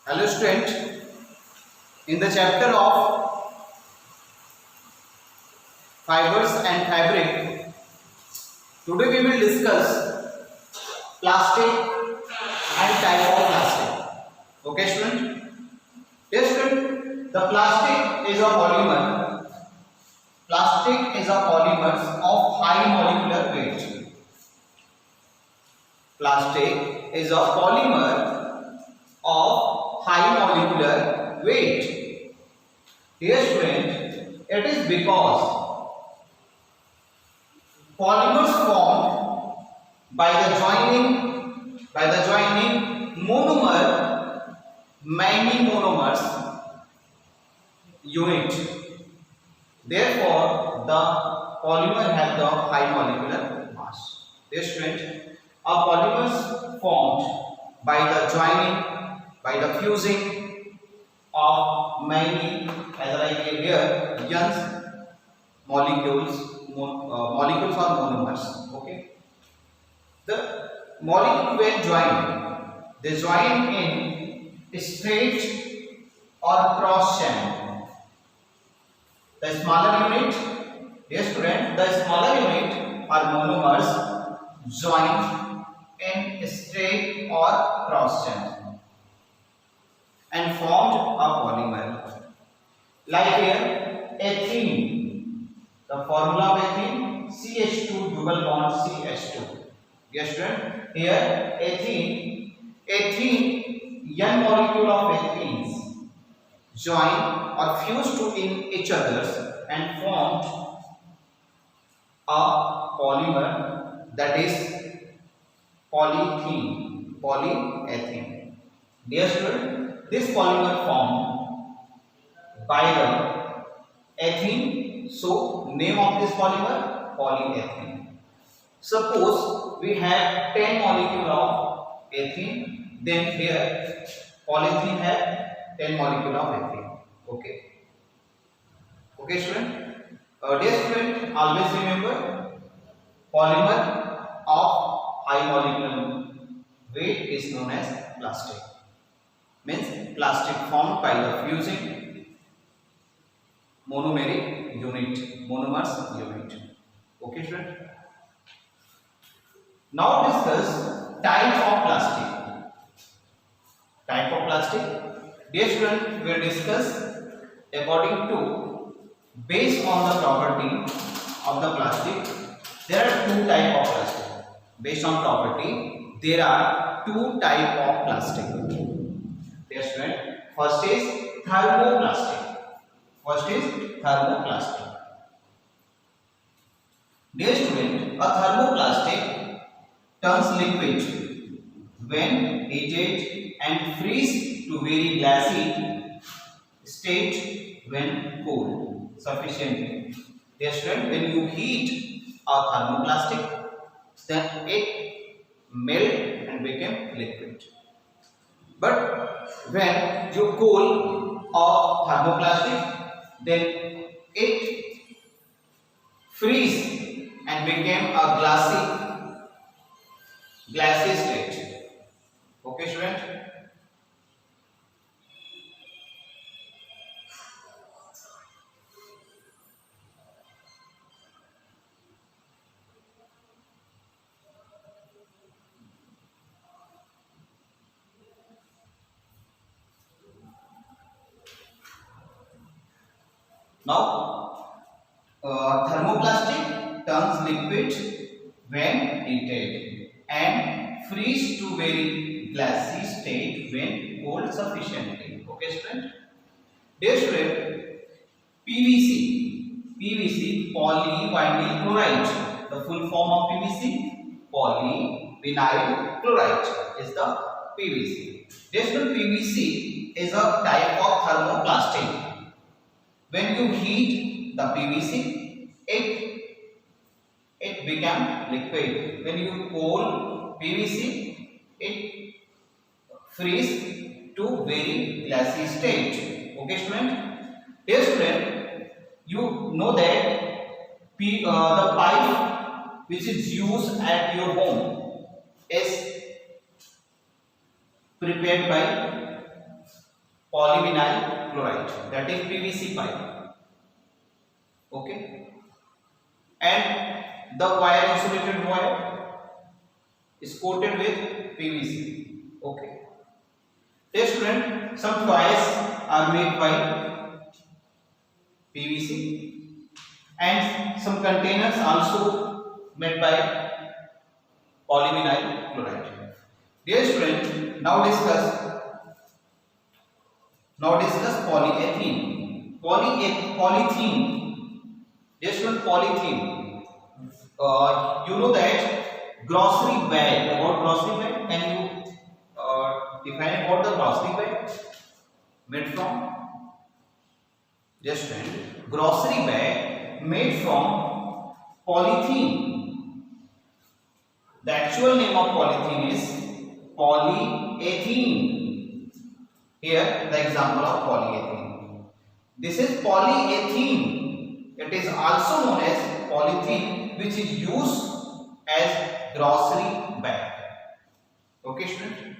Hello student, in the chapter of fibers and fabric, today we will discuss plastic and type of plastic. Okay student? Yes student, the plastic is a polymer. Plastic is a polymer of high molecular weight. Plastic is a polymer of high molecular weight. Dear student, it is because polymers formed by the joining monomer, many monomers unit. Therefore, the polymer have the high molecular mass. Dear student, a polymers formed by the joining, by the fusing of many, as I gave here, young molecules or monomers. Okay, the molecule when joined, they join in straight or cross chain. The smaller unit, dear student, the smaller unit or monomers join in straight or cross chain and formed a polymer. Like here, ethene. The formula of ethene, CH2 double bond CH2. Yes, student. Here, ethene, young molecule of ethenes join or fuse to in each others and formed a polymer, that is polyethene. Dear student, this polymer formed by the ethene, so name of this polymer polyethene. Suppose we have 10 molecule of ethene, then here polyethene have 10 molecule of ethene. Okay student. Dear student, always remember polymer of high molecular weight is known as plastic. Means plastic formed by the fusing monomeric unit, monomers unit. Okay student. Now discuss type of plastic. Type of plastic. Dear student, we will discuss according to, based on the property of the plastic, there are two type of plastic. Based on property, there are two type of plastic. Dear student, first is thermoplastic. Dear student, a thermoplastic turns liquid when heated and freeze to very glassy state when cool sufficiently. Dear student, when you heat a thermoplastic, then it melt and become liquid. But when you cool a thermoplastic, then it freeze and became a glassy state. Okay student. Now, thermoplastic turns liquid when heated and freeze to very glassy state when cooled sufficiently. Okay, student. Dear student, PVC, polyvinyl chloride. The full form of PVC, polyvinyl chloride, is the PVC. Dear student, PVC is a type of thermoplastic. When you heat the PVC, it become liquid. When you cool PVC, it freeze to very glassy state. Okay, student. Dear student, you know that the pipe which is used at your home is prepared by polyvinyl chloride, that is PVC pipe. Okay, and the wire, insulated wire, is coated with PVC. Okay, dear student, some toys are made by PVC and some containers also made by polyvinyl chloride. Dear student, now discuss polyethylene. Polyethylene. Dear student, polyethylene. You know that grocery bag. About grocery bag, can you define what the grocery bag made from? Dear student, grocery bag made from polythene. The actual name of polythene is polyethylene. Here the example of polyethylene. This is polyethylene. It is also known as polythene, which is used as grocery bag. Okay, student.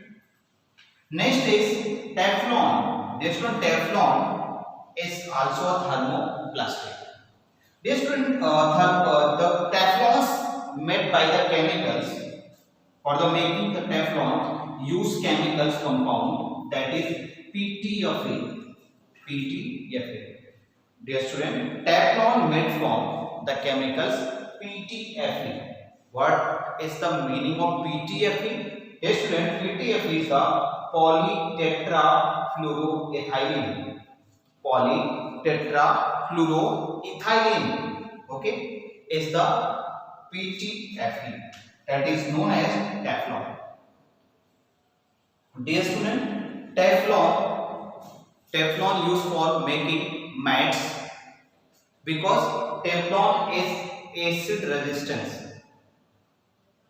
Next is Teflon. This one, Teflon is also a thermoplastic. This student, the Teflons made by the chemicals. For the making the Teflon, use chemicals compound, that is PTFE. PTFE. Dear student, Teflon made from the chemicals PTFE. What is the meaning of PTFE? Dear student, PTFE is the polytetrafluoroethylene. Polytetrafluoroethylene, okay, is the PTFE, that is known as Teflon. Dear student, Teflon used for making mats because Teflon is acid resistance.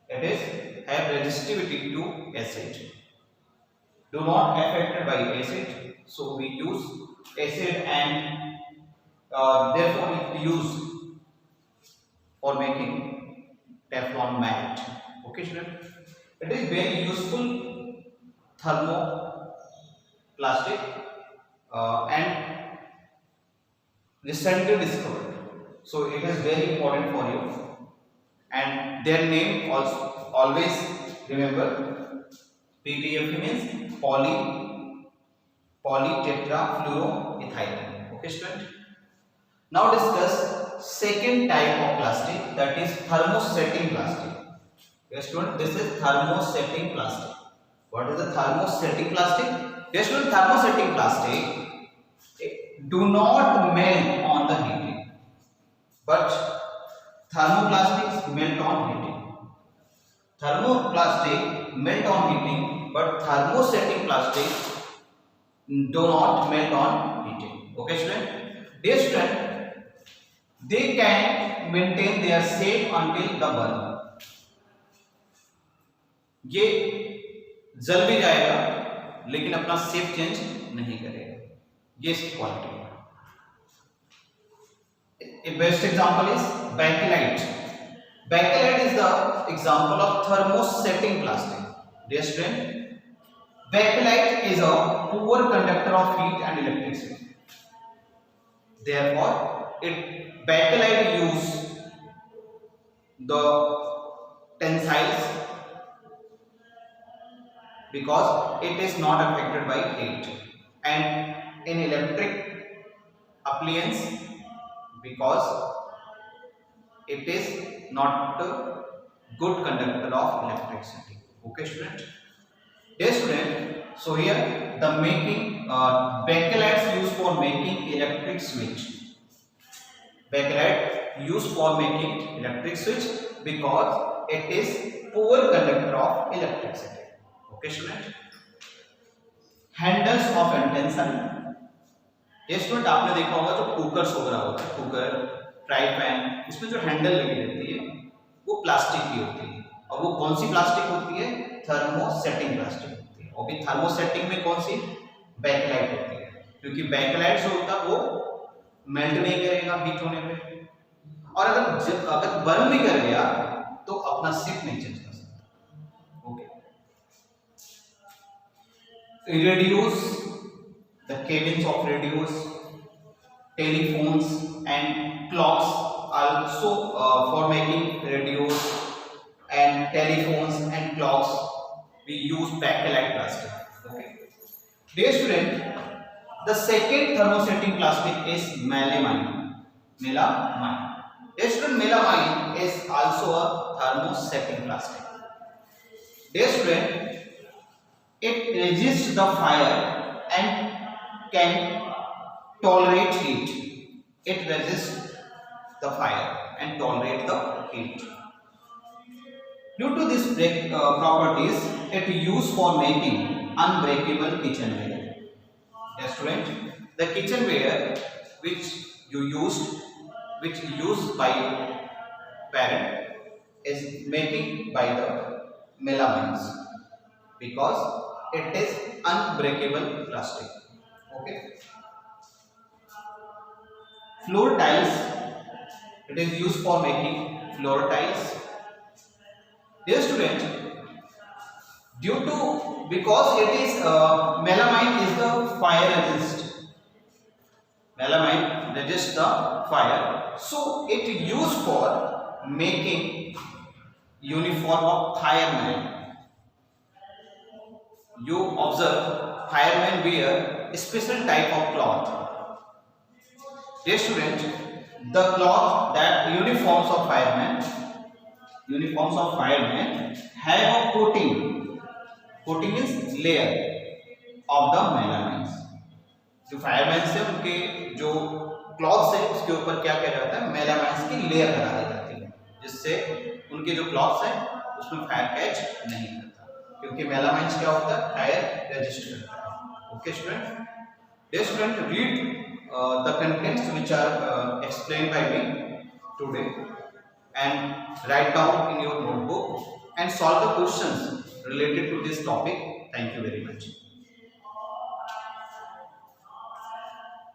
It is have resistivity to acid. Do not affected by acid, so we use acid, and therefore it used for making Teflon mat. Okay, student. It is very useful thermoplastic and recently discovered. So it is very important for you, and their name also always remember. PTFE means polytetrafluoroethylene. Okay, student. Now discuss second type of plastic, that is thermosetting plastic. Yes, student, this is thermosetting plastic. What is the thermosetting plastic? Yes, student, thermosetting plastic do not melt on the heating, but thermoplastics melt on heating. Thermoplastic melt on heating, but thermosetting plastic do not melt on heating. Okay, student. Dear student, they can maintain their shape until the burn. ये जल भी जाएगा लेकिन अपना shape change नहीं करेगा. ये इसकी क्वालिटी है. A best example is bakelite. Bakelite is the example of thermosetting plastic. Dear student, bakelite is a poor conductor of heat and electricity. Therefore, bakelite use the tensiles because it is not affected by heat, and in electric appliance because it is not a good conductor of electricity. Okay, student. Dear student, so here the making bakelite used for making electric switch. Bakelite used for making electric switch because it is poor conductor of electricity. Okay, student. Handles of utensil. ये student आपने देखा होगा जो cooker वगैरह होता है, cooker, fry pan, इसमें जो हैंडल लगी रहती है वो प्लास्टिक की होती है. और वो कौन सी प्लास्टिक होती है? थर्मोसेटिंग प्लास्टिक होती है. और भी थर्मोसेटिंग में कौन सी? बैकलाइट होती है, क्योंकि बैकलाइट जो होता है वो मेल्ट नहीं करेगा हीट होने पे, और अगर बर्न भी कर गया तो अपना शेप नहीं चेंज कर सकता. Okay. Reduce the cabins of radios, telephones and clocks, also for making radios and telephones and clocks we use Bakelite plastic. Okay. Dear student, the second thermosetting plastic is melamine. Melamine. Dear student, melamine is also a thermosetting plastic. Dear student, it resists the fire and can tolerate heat. It resists the fire and tolerate the heat. Due to these properties, it is used for making unbreakable kitchenware. Yes, student, the kitchenware which used by parent is making by the melamines because it is unbreakable plastic. Okay. Floor tiles, it is used for making floor tiles. Dear student, because it is melamine is the fire resist. Melamine resists the fire, so it is used for making uniform of firemen. You observe firemen wear a special type of cloth. Dear student, the cloth that uniforms of firemen have a coating. Coating is layer of the melamines. जो fireman से उनके जो clothes है उसके ऊपर क्या किया जाता है, मेलामाइन्स की लेयर लगा दी जाती है, जिससे उनके जो क्लॉथ्स हैं उसमें फायर कैच नहीं करता, क्योंकि मेलामाइन्स क्या होता है, फायर रेजिस्ट करता है. Okay student, dear student, read the contents which are explained by me today and write down in your notebook and solve the questions related to this topic. Thank you very much.